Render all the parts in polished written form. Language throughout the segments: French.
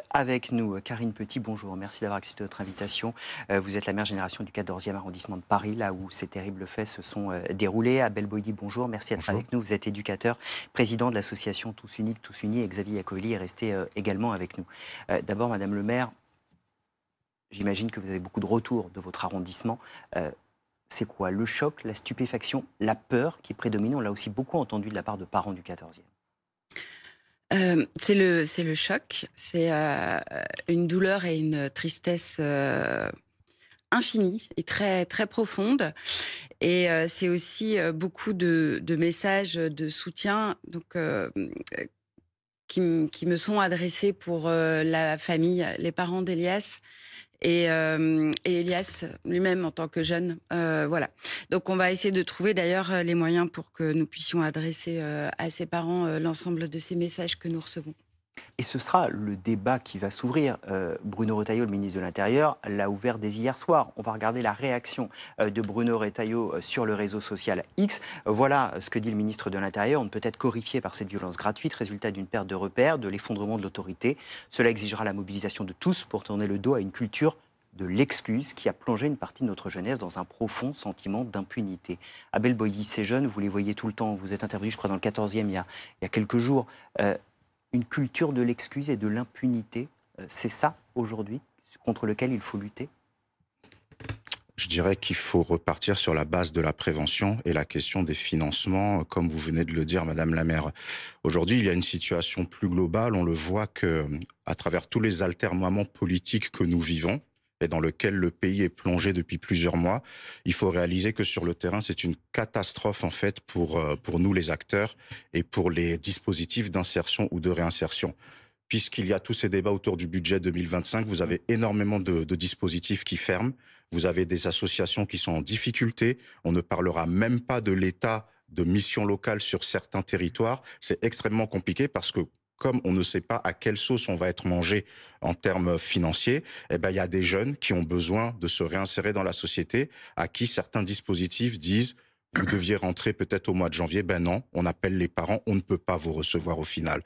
Avec nous, Karine Petit, bonjour. Merci d'avoir accepté notre invitation. Vous êtes la mère génération du 14e arrondissement de Paris, là où ces terribles faits se sont déroulés. Abel Boidi, bonjour. Merci d'être Bonjour. avec nous. Vous êtes éducateur, président de l'association Tous Uniques, Tous Unis. Et Xavier Iacovelli est resté également avec nous. D'abord, Madame le maire, j'imagine que vous avez beaucoup de retours de votre arrondissement. C'est quoi le choc, la stupéfaction, la peur qui prédomine? On l'a aussi beaucoup entendu de la part de parents du 14e. C'est le choc, c'est, une douleur et une tristesse, infinie et très, très profonde et c'est aussi, beaucoup de messages de soutien donc qui me sont adressés pour, la famille, les parents d'Elias et Elias lui-même en tant que jeune, voilà. Donc on va essayer de trouver d'ailleurs, les moyens pour que nous puissions adresser, à ses parents, l'ensemble de ces messages que nous recevons. Et ce sera le débat qui va s'ouvrir. Bruno Retailleau, le ministre de l'Intérieur, l'a ouvert dès hier soir. On va regarder la réaction de Bruno Retailleau sur le réseau social X. Voilà ce que dit le ministre de l'Intérieur. On ne peut être qu'horrifié par cette violence gratuite, résultat d'une perte de repères, de l'effondrement de l'autorité. Cela exigera la mobilisation de tous pour tourner le dos à une culture de l'excuse qui a plongé une partie de notre jeunesse dans un profond sentiment d'impunité. Abel Boilly, ces jeunes, vous les voyez tout le temps. Vous êtes intervenu, je crois, dans le 14e il y a quelques jours. Une culture de l'excuse et de l'impunité, c'est ça aujourd'hui contre lequel il faut lutter? Je dirais qu'il faut repartir sur la base de la prévention et la question des financements, comme vous venez de le dire, Madame la maire. Aujourd'hui, il y a une situation plus globale. On le voit que, à travers tous les atermoiements politiques que nous vivons et dans lequel le pays est plongé depuis plusieurs mois, il faut réaliser que sur le terrain, c'est une catastrophe en fait pour nous les acteurs et pour les dispositifs d'insertion ou de réinsertion. Puisqu'il y a tous ces débats autour du budget 2025, vous avez énormément de dispositifs qui ferment, vous avez des associations qui sont en difficulté, on ne parlera même pas de l'état de mission locale sur certains territoires, c'est extrêmement compliqué parce que comme on ne sait pas à quelle sauce on va être mangé en termes financiers, eh ben, il y a des jeunes qui ont besoin de se réinsérer dans la société, à qui certains dispositifs disent vous deviez rentrer peut-être au mois de janvier. Ben non, on appelle les parents, on ne peut pas vous recevoir au final.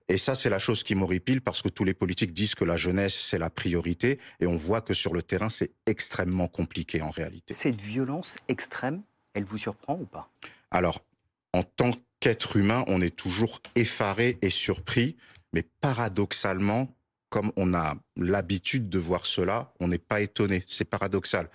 Et ça, c'est la chose qui m'horripile parce que tous les politiques disent que la jeunesse, c'est la priorité. Et on voit que sur le terrain, c'est extrêmement compliqué en réalité. Cette violence extrême, elle vous surprend ou pas? Alors, en tant qu'être humain, on est toujours effaré et surpris. Mais paradoxalement, comme on a l'habitude de voir cela, on n'est pas étonné. C'est paradoxal.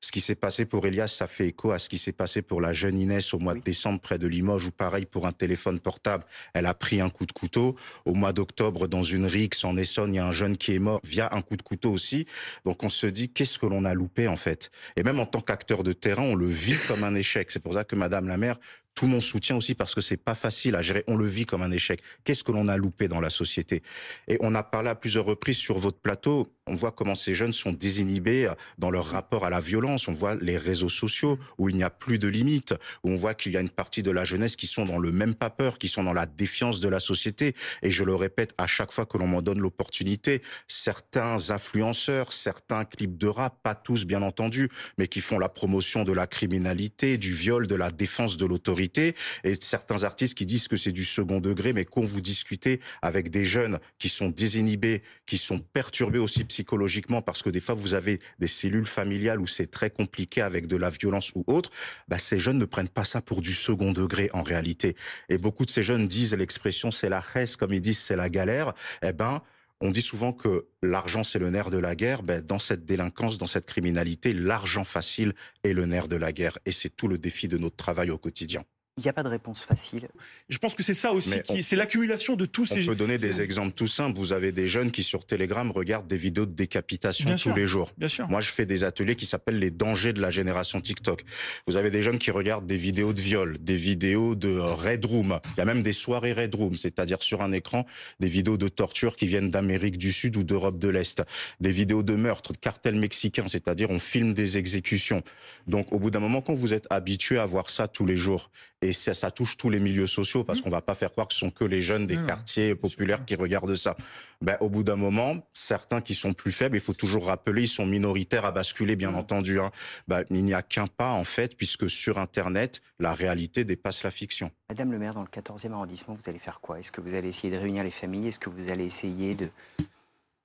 Ce qui s'est passé pour Elias, ça fait écho à ce qui s'est passé pour la jeune Inès au mois de Oui. décembre près de Limoges, ou pareil pour un téléphone portable, elle a pris un coup de couteau. Au mois d'octobre, dans une rixe en Essonne, il y a un jeune qui est mort via un coup de couteau aussi. Donc on se dit, qu'est-ce que l'on a loupé en fait? Et même en tant qu'acteur de terrain, on le vit comme un échec. C'est pour ça que Madame la maire, tout mon soutien aussi parce que c'est pas facile à gérer. On le vit comme un échec. Qu'est-ce que l'on a loupé dans la société? Et on a parlé à plusieurs reprises sur votre plateau. On voit comment ces jeunes sont désinhibés dans leur rapport à la violence. On voit les réseaux sociaux où il n'y a plus de limites, où on voit qu'il y a une partie de la jeunesse qui sont dans le même pas peur, qui sont dans la défiance de la société. Et je le répète à chaque fois que l'on m'en donne l'opportunité, certains influenceurs, certains clips de rap, pas tous bien entendu, mais qui font la promotion de la criminalité, du viol, de la défense de l'autorité, et certains artistes qui disent que c'est du second degré, mais quand vous discutez avec des jeunes qui sont désinhibés, qui sont perturbés aussi psychologiquement, parce que des fois vous avez des cellules familiales où c'est très compliqué avec de la violence ou autre, bah ces jeunes ne prennent pas ça pour du second degré en réalité. Et beaucoup de ces jeunes disent l'expression c'est la reste, comme ils disent c'est la galère. Eh ben, on dit souvent que l'argent, c'est le nerf de la guerre. Ben, dans cette délinquance, dans cette criminalité, l'argent facile est le nerf de la guerre. Et c'est tout le défi de notre travail au quotidien. Il n'y a pas de réponse facile. Je pense que c'est ça aussi, Mais on, c'est l'accumulation de tous on ces... peut donner des ces- exemples tout simples. Vous avez des jeunes qui, sur Telegram, regardent des vidéos de décapitation Bien tous sûr, les jours. bien sûr. Moi, je fais des ateliers qui s'appellent les dangers de la génération TikTok. Vous avez des jeunes qui regardent des vidéos de viol, des vidéos de Red Room. Il y a même des soirées Red Room, c'est-à-dire sur un écran, des vidéos de torture qui viennent d'Amérique du Sud ou d'Europe de l'Est. Des vidéos de meurtre, de cartels mexicains, c'est-à-dire on filme des exécutions. Donc, au bout d'un moment, quand vous êtes habitué à voir ça tous les jours, et ça touche tous les milieux sociaux, parce qu'on va pas faire croire que ce sont que les jeunes des Non, quartiers bien sûr. populaires qui regardent ça. Ben, au bout d'un moment, certains qui sont plus faibles, il faut toujours rappeler, ils sont minoritaires à basculer, bien entendu. Hein. Ben, il n'y a qu'un pas, en fait, puisque sur Internet, la réalité dépasse la fiction. Madame le maire, dans le 14e arrondissement, vous allez faire quoi? Est-ce que vous allez essayer de réunir les familles? Est-ce que vous allez essayer de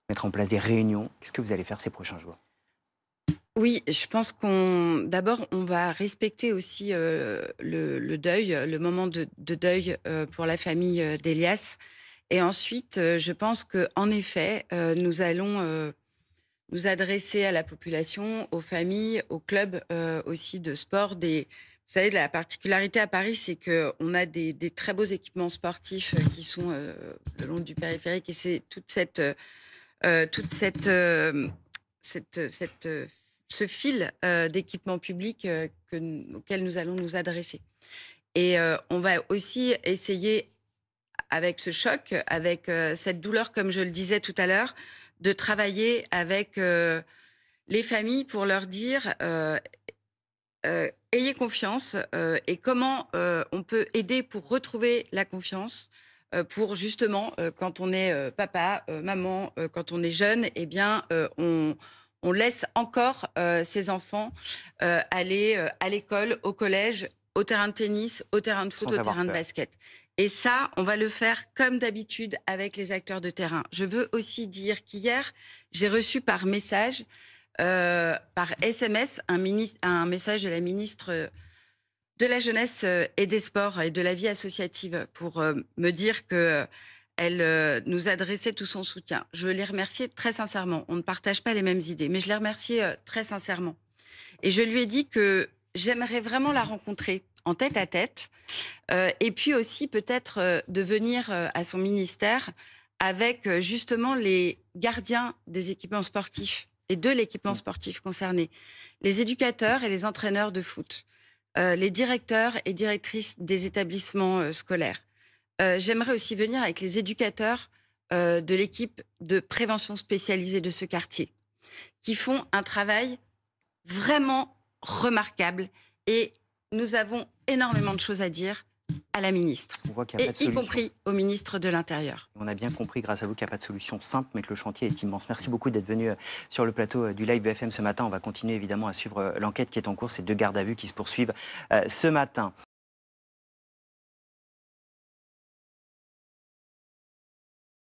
Mettre en place des réunions. Qu'est-ce que vous allez faire ces prochains jours? Oui, je pense d'abord, on va respecter aussi le deuil, le moment de deuil pour la famille d'Elias. Et ensuite, je pense qu'en effet, nous allons nous adresser à la population, aux familles, aux clubs aussi de sport. Vous savez, la particularité à Paris, c'est qu'on a des très beaux équipements sportifs qui sont le long du périphérique. Et c'est toute ce fil d'équipements publics auquel nous allons nous adresser. Et on va aussi essayer, avec ce choc, avec cette douleur, comme je le disais tout à l'heure, de travailler avec les familles pour leur dire ayez confiance et comment on peut aider pour retrouver la confiance. Pour justement, quand on est papa, maman, quand on est jeune, eh bien, on laisse encore ses enfants aller à l'école, au collège, au terrain de tennis, au terrain de foot, Sans au avoir terrain de peur. basket. Et ça, on va le faire comme d'habitude avec les acteurs de terrain. Je veux aussi dire qu'hier, j'ai reçu par message, par SMS, un message de la ministre de la Jeunesse et des Sports et de la vie associative pour me dire que elle nous adressait tout son soutien. Je veux les remercier très sincèrement. On ne partage pas les mêmes idées, mais je les remercie très sincèrement. Et je lui ai dit que j'aimerais vraiment la rencontrer en tête à tête, et puis aussi peut-être de venir à son ministère avec justement les gardiens des équipements sportifs et de l'équipement sportif concerné, les éducateurs et les entraîneurs de foot, les directeurs et directrices des établissements scolaires. J'aimerais aussi venir avec les éducateurs de l'équipe de prévention spécialisée de ce quartier, qui font un travail vraiment remarquable. Et nous avons énormément de choses à dire à la ministre, On voit qu'il n'y a et pas de y solution. compris au ministre de l'Intérieur. On a bien compris, grâce à vous, qu'il n'y a pas de solution simple, mais que le chantier est immense. Merci beaucoup d'être venu sur le plateau du Live BFM ce matin. On va continuer évidemment à suivre l'enquête qui est en cours, ces 2 gardes à vue qui se poursuivent ce matin.